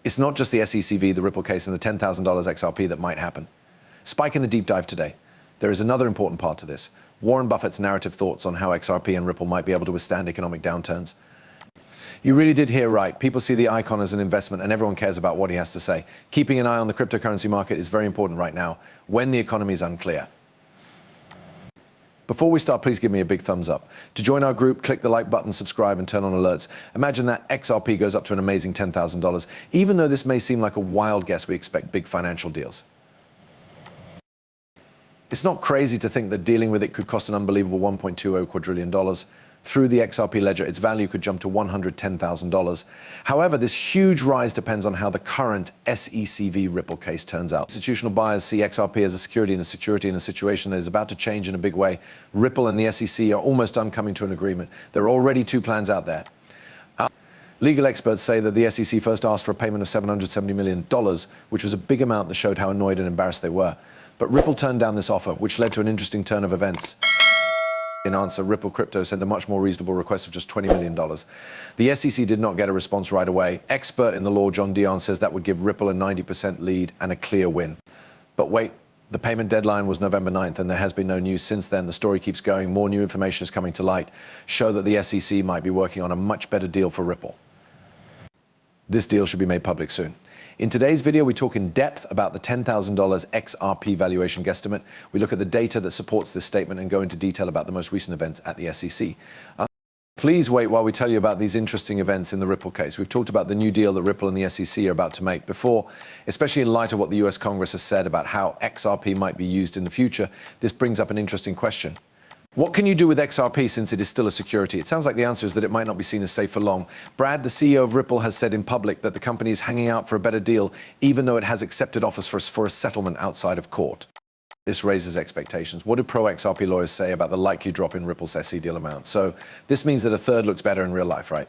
It's not just the SECV, the Ripple case, and the $10,000 XRP that might happen. Spike in the deep dive today. There is another important part to this. Warren Buffett's narrative thoughts on how XRP and Ripple might be able to withstand economic downturns. You really did hear right. People see the icon as an investment and everyone cares about what he has to say. Keeping an eye on the cryptocurrency market is very important right now when the economy is unclear. Before we start, please give me a big thumbs up. To join our group, click the like button, subscribe, and turn on alerts. Imagine that XRP goes up to an amazing $10,000. Even though this may seem like a wild guess, we expect big financial deals. It's not crazy to think that dealing with it could cost an unbelievable $1.20 quadrillion. Through the XRP ledger, its value could jump to $110,000. However, this huge rise depends on how the current SECV Ripple case turns out. Institutional buyers see XRP as a security in a situation that is about to change in a big way. Ripple and the SEC are almost done coming to an agreement. There are already two plans out there. Legal experts say that the SEC first asked for a payment of $770 million, which was a big amount that showed how annoyed and embarrassed they were. But Ripple turned down this offer, which led to an interesting turn of events. In answer, Ripple Crypto sent a much more reasonable request of just $20 million. The SEC did not get a response right away. Expert in the law John Dion says that would give Ripple a 90% lead and a clear win. But wait, the payment deadline was November 9th, and there has been no news since then. The story keeps going. More new information is coming to light, show that the SEC might be working on a much better deal for Ripple. This deal should be made public soon. In today's video, we talk in depth about the $10,000 XRP valuation guesstimate. We look at the data that supports this statement and go into detail about the most recent events at the SEC. Please wait while we tell you about these interesting events in the Ripple case. We've talked about the new deal that Ripple and the SEC are about to make before, especially in light of what the US Congress has said about how XRP might be used in the future. This brings up an interesting question. What can you do with XRP since it is still a security? It sounds like the answer is that it might not be seen as safe for long. Brad, the CEO of Ripple, has said in public that the company is hanging out for a better deal, even though it has accepted offers for a settlement outside of court. This raises expectations. What do pro-XRP lawyers say about the likely drop in Ripple's SE deal amount? So this means that a third looks better in real life, right?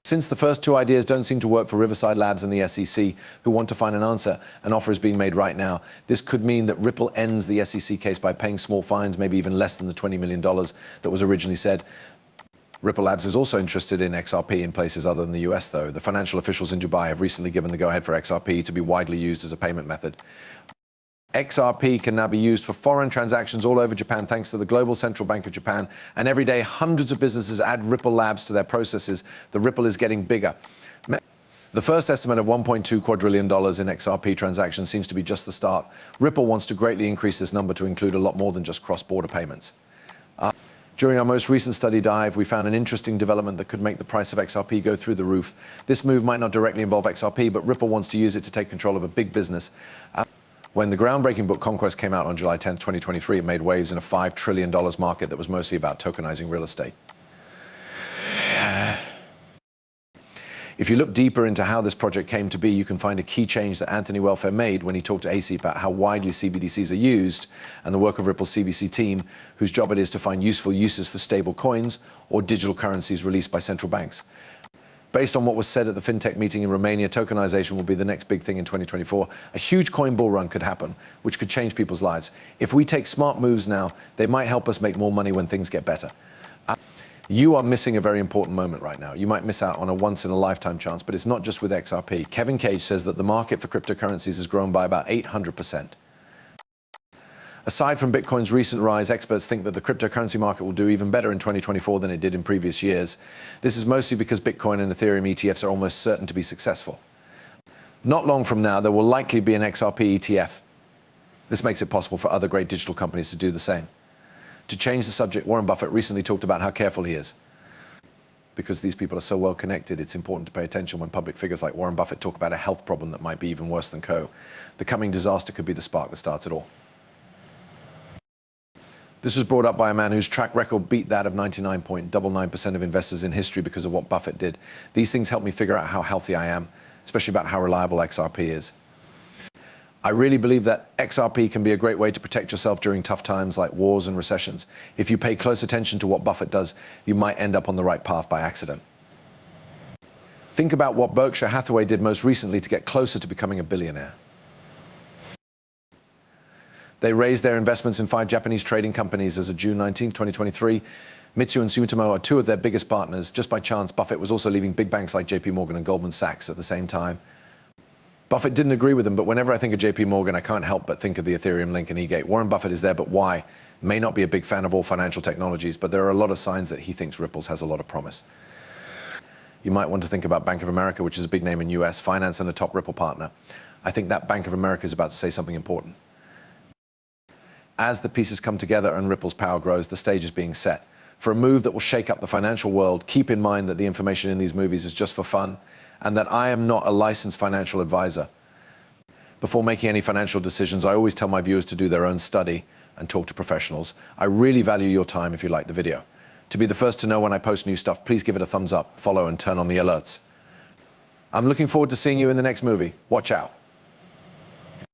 Since the first two ideas don't seem to work for Riverside Labs and the SEC, who want to find an answer, an offer is being made right now. This could mean that Ripple ends the SEC case by paying small fines, maybe even less than the $20 million that was originally said. Ripple Labs is also interested in XRP in places other than the US, though. The financial officials in Dubai have recently given the go-ahead for XRP to be widely used as a payment method. XRP can now be used for foreign transactions all over Japan thanks to the Global Central Bank of Japan. And every day, hundreds of businesses add Ripple Labs to their processes. The Ripple is getting bigger. The first estimate of $1.2 quadrillion in XRP transactions seems to be just the start. Ripple wants to greatly increase this number to include a lot more than just cross-border payments. During our most recent study dive, we found an interesting development that could make the price of XRP go through the roof. This move might not directly involve XRP, but Ripple wants to use it to take control of a big business. When the groundbreaking book Conquest came out on July 10, 2023, it made waves in a $5 trillion market that was mostly about tokenizing real estate. If you look deeper into how this project came to be, you can find a key change that Anthony Welfare made when he talked to ACEP about how widely CBDCs are used and the work of Ripple's CBC team, whose job it is to find useful uses for stable coins or digital currencies released by central banks. Based on what was said at the FinTech meeting in Romania, tokenization will be the next big thing in 2024. A huge coin bull run could happen, which could change people's lives. If we take smart moves now, they might help us make more money when things get better. You are missing a very important moment right now. You might miss out on a once-in-a-lifetime chance, but it's not just with XRP. Kevin Cage says that the market for cryptocurrencies has grown by about 800%. Aside from Bitcoin's recent rise, experts think that the cryptocurrency market will do even better in 2024 than it did in previous years. This is mostly because Bitcoin and Ethereum ETFs are almost certain to be successful. Not long from now, there will likely be an XRP ETF. This makes it possible for other great digital companies to do the same. To change the subject, Warren Buffett recently talked about how careful he is. Because these people are so well connected, it's important to pay attention when public figures like Warren Buffett talk about a health problem that might be even worse than CO. The coming disaster could be the spark that starts it all. This was brought up by a man whose track record beat that of 99.99% of investors in history because of what Buffett did. These things help me figure out how healthy I am, especially about how reliable XRP is. I really believe that XRP can be a great way to protect yourself during tough times like wars and recessions. If you pay close attention to what Buffett does, you might end up on the right path by accident. Think about what Berkshire Hathaway did most recently to get closer to becoming a billionaire. They raised their investments in 5 Japanese trading companies as of June 19, 2023. Mitsui and Sumitomo are two of their biggest partners. Just by chance, Buffett was also leaving big banks like JP Morgan and Goldman Sachs at the same time. Buffett didn't agree with them, but whenever I think of JP Morgan, I can't help but think of the Ethereum link and eGate. Warren Buffett is there, but why? May not be a big fan of all financial technologies, but there are a lot of signs that he thinks Ripples has a lot of promise. You might want to think about Bank of America, which is a big name in US finance and a top Ripple partner. I think that Bank of America is about to say something important. As the pieces come together and Ripple's power grows, the stage is being set for a move that will shake up the financial world. Keep in mind that the information in these movies is just for fun, and that I am not a licensed financial advisor. Before making any financial decisions, I always tell my viewers to do their own study and talk to professionals. I really value your time if you like the video. To be the first to know when I post new stuff, please give it a thumbs up, follow, and turn on the alerts. I'm looking forward to seeing you in the next movie. Watch out.